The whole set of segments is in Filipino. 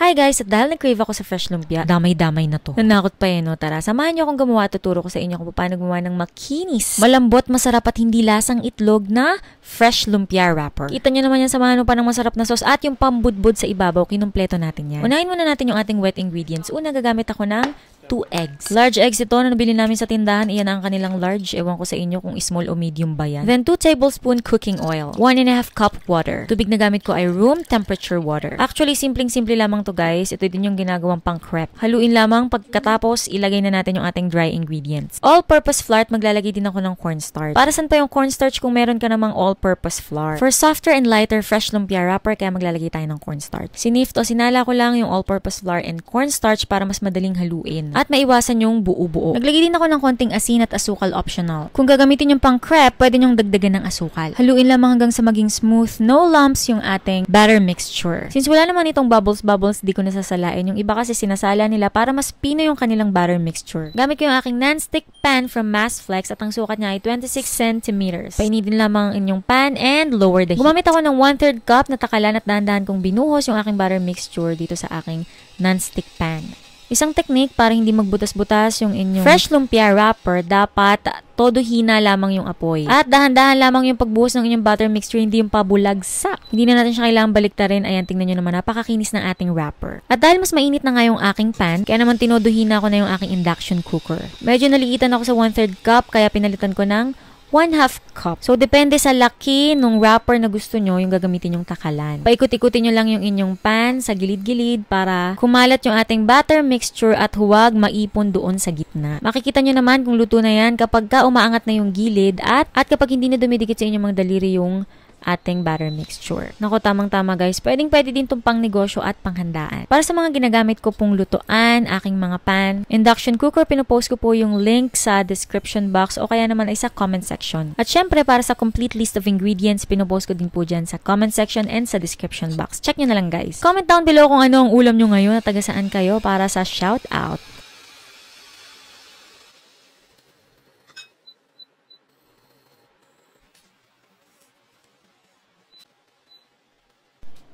Hi guys, at dahil nag-crave ako sa fresh lumpia, damay-damay na to. Nanakot pa no? Tara, samahan niyo akong gumawa. Tuturo ko sa inyo kung paano gumawa ng makinis, malambot, masarap at hindi lasang itlog na fresh lumpia wrapper. Kita niyo naman yan, samahan mo pa ng masarap na sauce at yung pambudbud sa ibabaw, kinumpleto natin yan. Unahin muna natin yung ating wet ingredients. Una, gagamit ako ng 2 eggs. Large eggs ito na nabili namin sa tindahan. Iyan ang kanilang large. Ewan ko sa inyo kung small o medium ba yan. Then 2 tablespoon cooking oil. 1.5 cup water. Tubig na gamit ko ay room temperature water. Actually, simpleng-simple lamang to guys. Ito din yung ginagawang pang crepe. Haluin lamang, pagkatapos ilagay na natin yung ating dry ingredients. All-purpose flour at maglalagay din ako ng cornstarch. Para saan pa yung cornstarch kung meron ka namang all-purpose flour? For softer and lighter fresh lumpia wrapper, kaya maglalagay tayo ng cornstarch. Sinift o sinala ko lang yung all-purpose flour and cornstarch para mas madaling haluin. At maiwasan yung buo-buo. Naglagay din ako ng konting asin at asukal, optional. Kung gagamitin yung pang crepe, pwede nyong dagdagan ng asukal. Haluin lamang hanggang sa maging smooth, no lumps yung ating batter mixture. Since wala naman itong bubbles, di ko nasasalain. Yung iba kasi sinasala nila para mas pino yung kanilang batter mixture. Gamit ko yung aking non-stick pan from Massflex at ang sukat niya ay 26 centimeters. Painitin lamang inyong pan and lower the heat. Gumamit ako ng 1/3 cup na takalan at dahan-dahan kong binuhos yung aking batter mixture dito sa aking non-stick pan. Isang technique para hindi magbutas-butas yung inyong fresh lumpia wrapper, dapat todo hina lamang yung apoy. At dahan-dahan lamang yung pagbuhos ng inyong butter mixture, hindi yung pabulagsak. Hindi na natin siya kailangang baliktarin. Ayan, tingnan nyo naman, napakakinis ng ating wrapper. At dahil mas mainit na nga yung aking pan, kaya naman tinodo hina ko na yung aking induction cooker. Medyo naliitan ako sa 1/3 cup, kaya pinalitan ko ng 1/2 cup. So, depende sa laki nung wrapper na gusto nyo, yung gagamitin yung takalan. Paikot-ikutin nyo lang yung inyong pan sa gilid-gilid para kumalat yung ating batter mixture at huwag maipon doon sa gitna. Makikita nyo naman kung luto na yan kapag umaangat na yung gilid at kapag hindi na dumidikit sa inyong mga daliri yung ating batter mixture. Nako, tamang-tama guys. Pwedeng-pwede din itong pang negosyo at panghandaan. Para sa mga ginagamit ko pong lutuan, aking mga pan, induction cooker, pinupost ko po yung link sa description box o kaya naman ay sa comment section. At syempre, para sa complete list of ingredients, pinupost ko din po dyan sa comment section and sa description box. Check nyo na lang guys. Comment down below kung ano ang ulam nyo ngayon at taga saan kayo para sa shout out.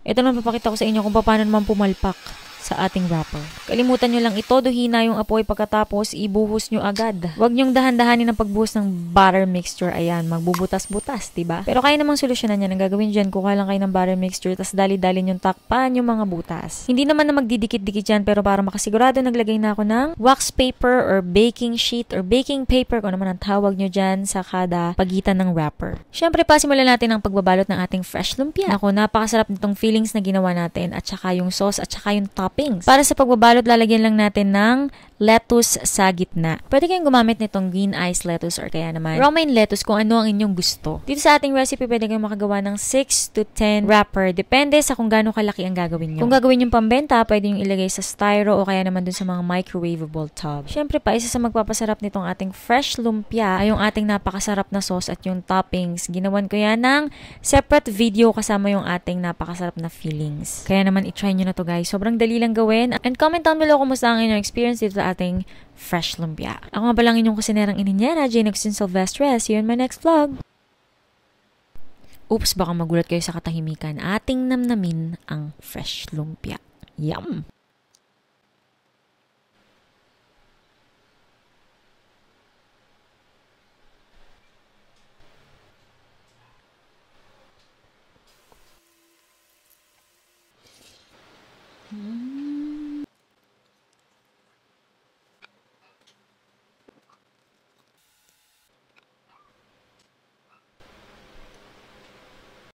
Ito naman papakita ko sa inyo kung paano naman pumalpak sa ating wrapper. Kalimutan nyo lang ito, hina yung apoy pagkatapos ibuhos nyo agad. Huwag nyong dahan-dahanin ang pagbuhos ng butter mixture. Ayan, magbubutas-butas, diba? Pero kaya namang solusyonan yan. Ang gagawin dyan, kuha lang kayo ng butter mixture, tas dali-dali nyong takpan yung mga butas. Hindi naman na magdidikit-dikit yan, pero para makasigurado, naglagay na ako ng wax paper or baking sheet or baking paper, kung naman ang tawag nyo dyan sa kada pagitan ng wrapper. Siyempre, pasimulan natin ang pagbabalot ng ating fresh lumpia. Ako, napakasarap nitong fillings na ginawa natin at saka yung sauce at saka yung toppings. Para sa pagbabalot, lalagyan lang natin ng lettuce sa gitna. Pwede kayong gumamit nitong green iced lettuce or kaya naman romaine lettuce kung ano ang inyong gusto. Dito sa ating recipe, pwede kayong makagawa ng 6 to 10 wrapper. Depende sa kung gaano kalaki ang gagawin nyo. Kung gagawin yung pambenta, pwede yung ilagay sa styro o kaya naman dun sa mga microwavable tub. Siyempre pa, isa sa magpapasarap nitong ating fresh lumpia ay yung ating napakasarap na sauce at yung toppings. Ginawan ko yan ng separate video kasama yung ating napakasarap na fillings. Kaya naman, itry nyo na to guys. Sobrang dali lang gawin. And comment down below kumusta ang inyong experience dito sa ating fresh lumpia. Ako nga palang inyong kusinerang ininyera, Jane Agustin Silvestre. See you in my next vlog. Oops, baka magulat kayo sa katahimikan. Ating namnamin ang fresh lumpia. Yum!